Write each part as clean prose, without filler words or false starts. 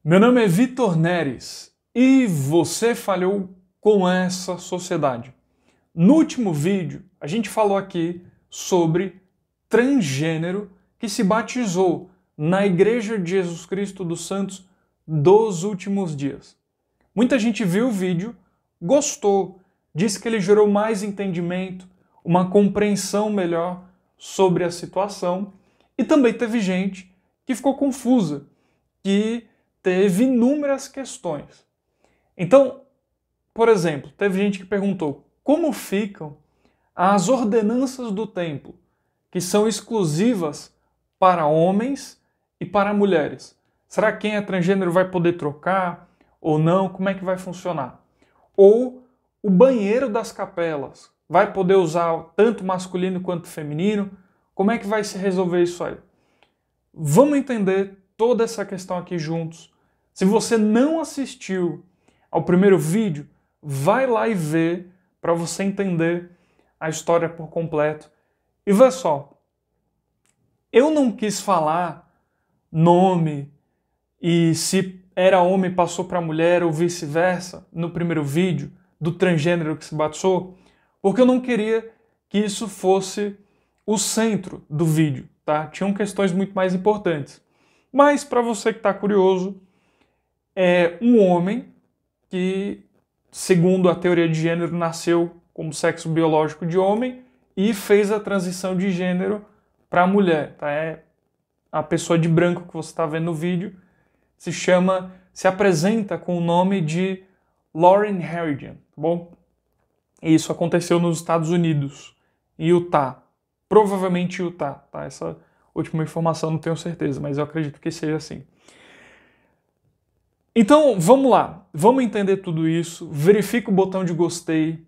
Meu nome é Vitor Neres e você falhou com essa sociedade. No último vídeo, a gente falou aqui sobre transgênero que se batizou na Igreja de Jesus Cristo dos Santos dos Últimos Dias. Muita gente viu o vídeo, gostou, disse que ele gerou mais entendimento, uma compreensão melhor sobre a situação, e também teve gente que ficou confusa, que teve inúmeras questões. Então, por exemplo, teve gente que perguntou como ficam as ordenanças do templo, que são exclusivas para homens e para mulheres. Será que quem é transgênero vai poder trocar ou não? Como é que vai funcionar? Ou o banheiro das capelas vai poder usar tanto masculino quanto feminino? Como é que vai se resolver isso aí? Vamos entender toda essa questão aqui juntos. Se você não assistiu ao primeiro vídeo, vai lá e vê para você entender a história por completo. E vê só, eu não quis falar nome e se era homem passou para mulher ou vice-versa no primeiro vídeo do transgênero que se batizou, porque eu não queria que isso fosse o centro do vídeo, tá? Tinham questões muito mais importantes. Mas para você que está curioso, é um homem que, segundo a teoria de gênero, nasceu como sexo biológico de homem e fez a transição de gênero para mulher, tá? É a pessoa de branco que você está vendo no vídeo se apresenta com o nome de Lauren Harrigan, tá bom? E isso aconteceu nos Estados Unidos, em Utah. Provavelmente Utah, tá? Essa última informação não tenho certeza, mas eu acredito que seja assim. Então, vamos lá. Vamos entender tudo isso. Verifica o botão de gostei,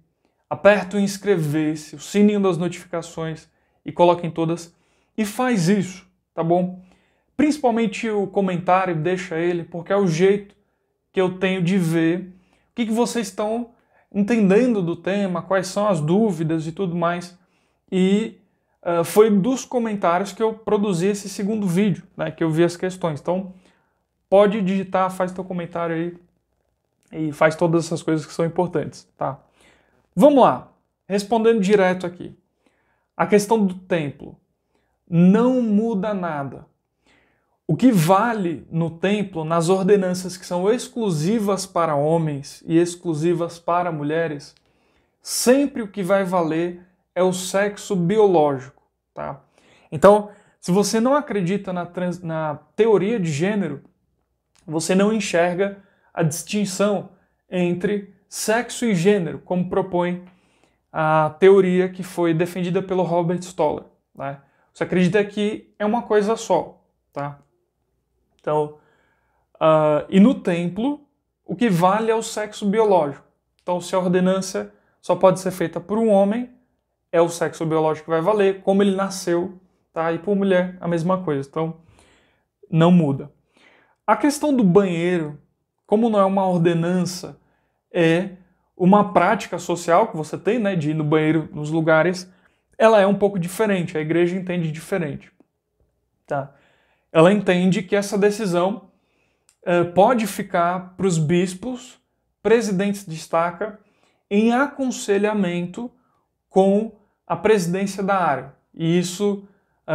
aperta o inscrever-se, o sininho das notificações e coloca em todas. E faz isso, tá bom? Principalmente o comentário, deixa ele, porque é o jeito que eu tenho de ver o que vocês estão entendendo do tema, quais são as dúvidas e tudo mais. E foi dos comentários que eu produzi esse segundo vídeo, né, que eu vi as questões. Então, pode digitar, faz teu comentário aí e faz todas essas coisas que são importantes, tá? Vamos lá, respondendo direto aqui. A questão do templo não muda nada. O que vale no templo, nas ordenanças que são exclusivas para homens e exclusivas para mulheres, sempre o que vai valer é o sexo biológico, tá? Então, se você não acredita na teoria de gênero, você não enxerga a distinção entre sexo e gênero, como propõe a teoria que foi defendida pelo Robert Stoller, né? Você acredita que é uma coisa só, tá? Então, e no templo, o que vale é o sexo biológico. Então, se a ordenança só pode ser feita por um homem, é o sexo biológico que vai valer, como ele nasceu, tá? E por mulher, a mesma coisa. Então, não muda. A questão do banheiro, como não é uma ordenança, é uma prática social que você tem, né, de ir no banheiro nos lugares, ela é um pouco diferente, a igreja entende diferente, tá? Ela entende que essa decisão pode ficar para os bispos, presidentes de estaca, em aconselhamento com a presidência da área. E isso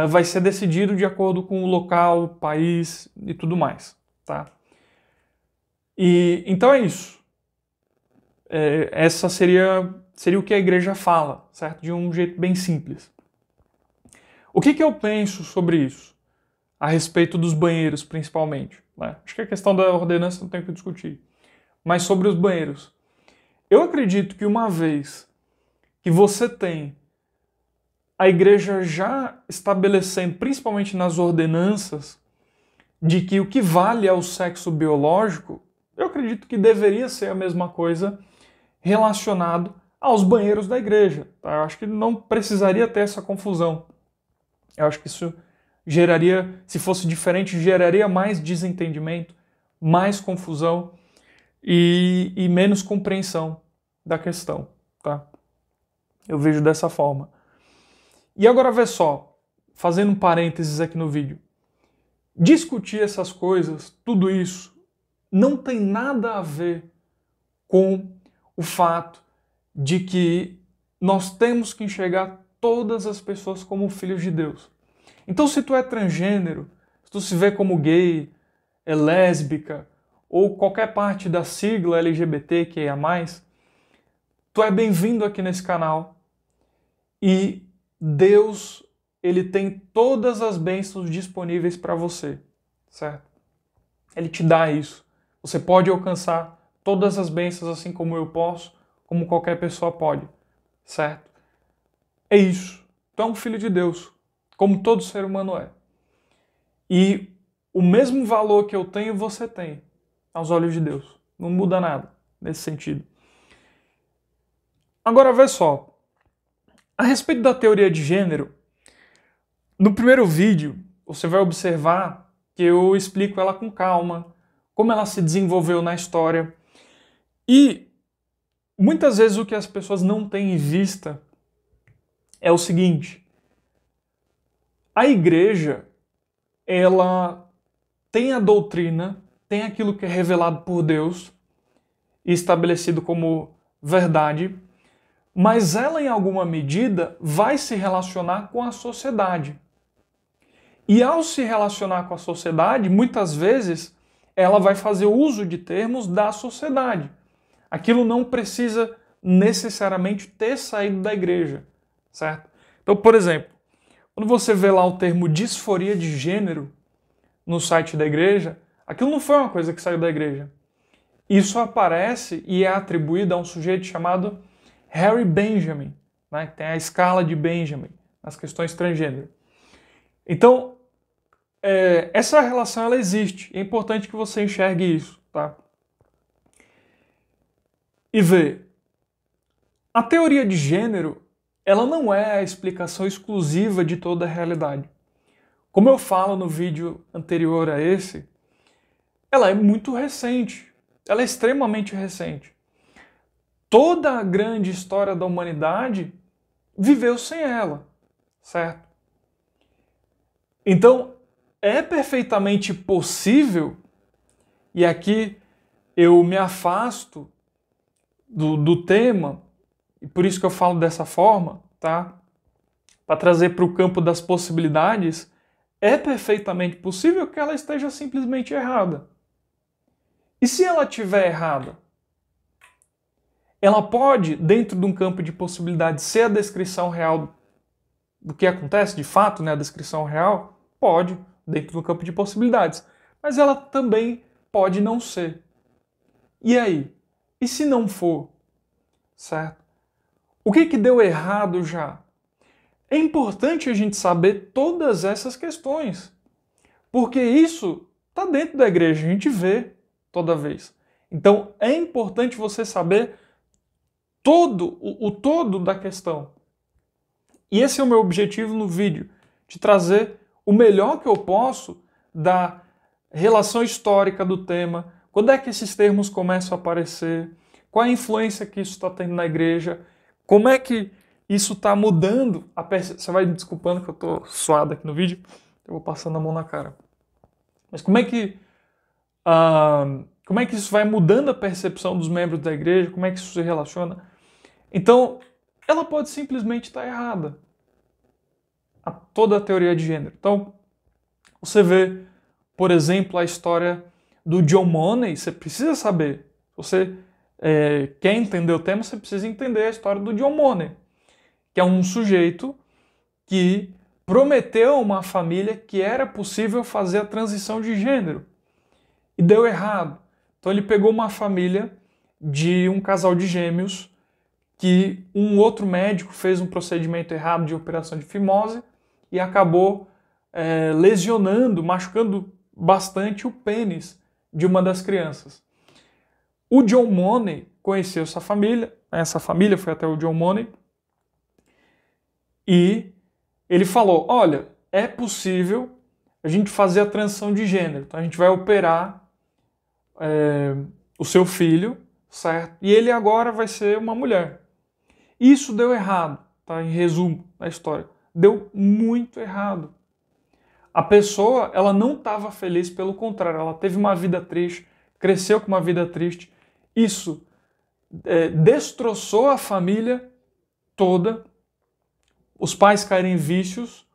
vai ser decidido de acordo com o local, o país e tudo mais, tá? E então é isso. Essa seria o que a igreja fala, certo? De um jeito bem simples. O que eu penso sobre isso? A respeito dos banheiros, principalmente, né? Acho que a questão da ordenança não tem o que discutir. Mas sobre os banheiros. Eu acredito que uma vez que você tem a igreja já estabelecendo, principalmente nas ordenanças, de que o que vale é o sexo biológico, eu acredito que deveria ser a mesma coisa relacionado aos banheiros da igreja, tá? Eu acho que não precisaria ter essa confusão. Eu acho que isso geraria, se fosse diferente, geraria mais desentendimento, mais confusão e menos compreensão da questão, tá? Eu vejo dessa forma. E agora vê só, fazendo um parênteses aqui no vídeo. Discutir essas coisas, tudo isso, não tem nada a ver com o fato de que nós temos que enxergar todas as pessoas como filhos de Deus. Então, se tu é transgênero, se tu se vê como gay, é lésbica, ou qualquer parte da sigla LGBTQIA+, tu é bem-vindo aqui nesse canal. E Deus, ele tem todas as bênçãos disponíveis para você, certo? Ele te dá isso. Você pode alcançar todas as bênçãos assim como eu posso, como qualquer pessoa pode, certo? É isso. Tu é um filho de Deus, como todo ser humano é. E o mesmo valor que eu tenho, você tem, aos olhos de Deus. Não muda nada nesse sentido. Agora, vê só. A respeito da teoria de gênero, no primeiro vídeo, você vai observar que eu explico ela com calma, como ela se desenvolveu na história. E muitas vezes o que as pessoas não têm em vista é o seguinte: a igreja, ela tem a doutrina, tem aquilo que é revelado por Deus e estabelecido como verdade, mas ela, em alguma medida, vai se relacionar com a sociedade. E ao se relacionar com a sociedade, muitas vezes, ela vai fazer uso de termos da sociedade. Aquilo não precisa necessariamente ter saído da igreja, certo? Então, por exemplo, quando você vê lá o termo disforia de gênero no site da igreja, aquilo não foi uma coisa que saiu da igreja. Isso aparece e é atribuído a um sujeito chamado Harry Benjamin, né, que tem a escala de Benjamin nas questões transgênero. Então, essa relação ela existe. É importante que você enxergue isso, tá? E vê, a teoria de gênero, ela não é a explicação exclusiva de toda a realidade. Como eu falo no vídeo anterior a esse, ela é muito recente. Ela é extremamente recente. Toda a grande história da humanidade viveu sem ela, certo? Então, é perfeitamente possível, e aqui eu me afasto do tema, e por isso que eu falo dessa forma, tá? Para trazer para o campo das possibilidades, é perfeitamente possível que ela esteja simplesmente errada. E se ela estiver errada? Ela pode, dentro de um campo de possibilidades, ser a descrição real do que acontece, de fato, né, a descrição real? Pode, dentro do campo de possibilidades. Mas ela também pode não ser. E aí? E se não for? Certo? O que deu errado já? É importante a gente saber todas essas questões. Porque isso está dentro da igreja, a gente vê toda vez. Então é importante você saber o todo da questão. E esse é o meu objetivo no vídeo, de trazer o melhor que eu posso da relação histórica do tema, quando é que esses termos começam a aparecer, qual a influência que isso está tendo na igreja, como é que isso está mudando a percepção. Você vai me desculpando que eu estou suado aqui no vídeo, eu vou passando a mão na cara. Mas como é que isso vai mudando a percepção dos membros da igreja, como é que isso se relaciona? Então, ela pode simplesmente estar errada. Toda a teoria de gênero. Então, você vê, por exemplo, a história do John Money, você precisa saber. Se você quer entender o tema, você precisa entender a história do John Money, que é um sujeito que prometeu a uma família que era possível fazer a transição de gênero. E deu errado. Então ele pegou uma família de um casal de gêmeos que um outro médico fez um procedimento errado de operação de fimose e acabou lesionando, machucando bastante o pênis de uma das crianças. O John Money conheceu essa família foi até o John Money, e ele falou, olha, é possível a gente fazer a transição de gênero, então a gente vai operar o seu filho, certo? E ele agora vai ser uma mulher. Isso deu errado, tá? Em resumo, a história. Deu muito errado. A pessoa, ela não estava feliz, pelo contrário, ela teve uma vida triste, cresceu com uma vida triste. Isso destroçou a família toda, os pais caíram em vícios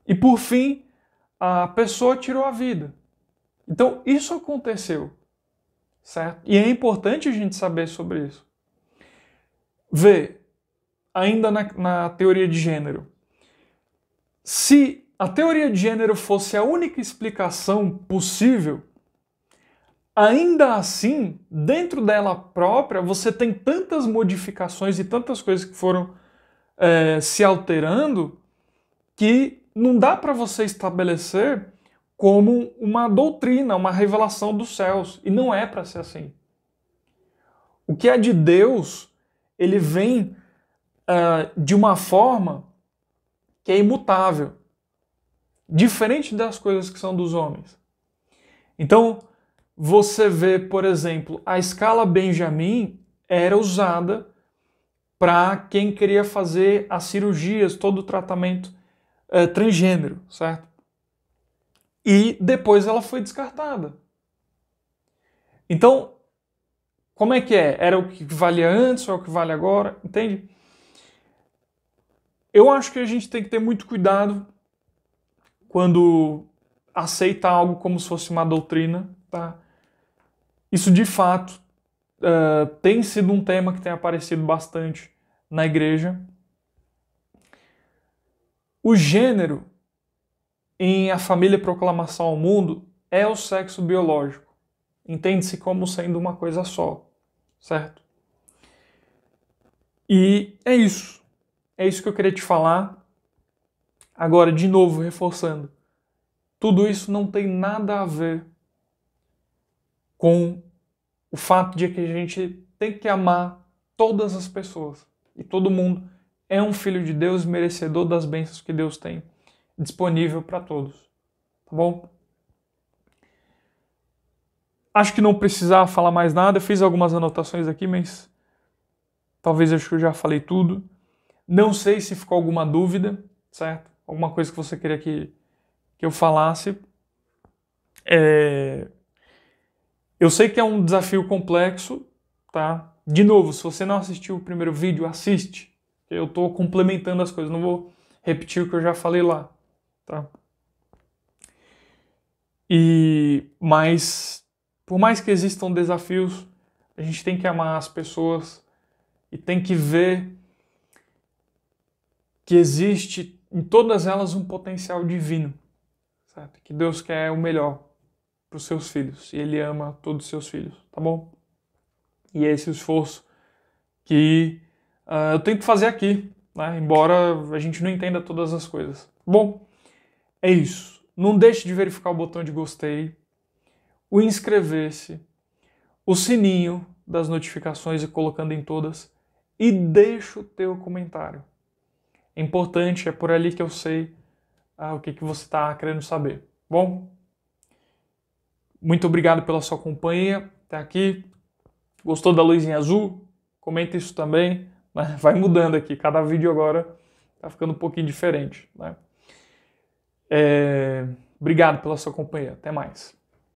e, por fim, a pessoa tirou a vida. Então, isso aconteceu, certo? E é importante a gente saber sobre isso. Vê, ainda na teoria de gênero, se a teoria de gênero fosse a única explicação possível, ainda assim, dentro dela própria, você tem tantas modificações e tantas coisas que foram se alterando que não dá para você estabelecer como uma doutrina, uma revelação dos céus. E não é para ser assim. O que é de Deus, ele vem de uma forma que é imutável, diferente das coisas que são dos homens. Então, você vê, por exemplo, a escala Benjamin era usada para quem queria fazer as cirurgias, todo o tratamento transgênero, certo? E depois ela foi descartada. Então, como é que é? Era o que valia antes ou é o que vale agora? Entende? Eu acho que a gente tem que ter muito cuidado quando aceita algo como se fosse uma doutrina, tá? Isso, de fato, tem sido um tema que tem aparecido bastante na igreja. O gênero em A Família e Proclamação ao Mundo é o sexo biológico. Entende-se como sendo uma coisa só, certo? E é isso. É isso que eu queria te falar. Agora, de novo, reforçando. Tudo isso não tem nada a ver com o fato de que a gente tem que amar todas as pessoas. E todo mundo é um filho de Deus, merecedor das bênçãos que Deus tem disponível para todos. Tá bom? Acho que não precisava falar mais nada. Eu fiz algumas anotações aqui, mas talvez acho que eu já falei tudo. Não sei se ficou alguma dúvida, certo? Alguma coisa que você queria que eu falasse. Eu sei que é um desafio complexo, tá? De novo, se você não assistiu o primeiro vídeo, assiste. Eu estou complementando as coisas, não vou repetir o que eu já falei lá, tá? Mas, por mais que existam desafios, a gente tem que amar as pessoas e tem que ver que existe em todas elas um potencial divino, certo? Que Deus quer o melhor para os seus filhos e Ele ama todos os seus filhos, tá bom? E é esse o esforço que eu tento fazer aqui, né? Embora a gente não entenda todas as coisas. Bom, é isso. Não deixe de verificar o botão de gostei, o inscrever-se, o sininho das notificações e colocando em todas, e deixa o teu comentário. É importante, é por ali que eu sei o que você está querendo saber. Bom, muito obrigado pela sua companhia até aqui. Gostou da luzinha azul? Comenta isso também. Né? Vai mudando aqui, cada vídeo agora está ficando um pouquinho diferente. Né? Obrigado pela sua companhia. Até mais.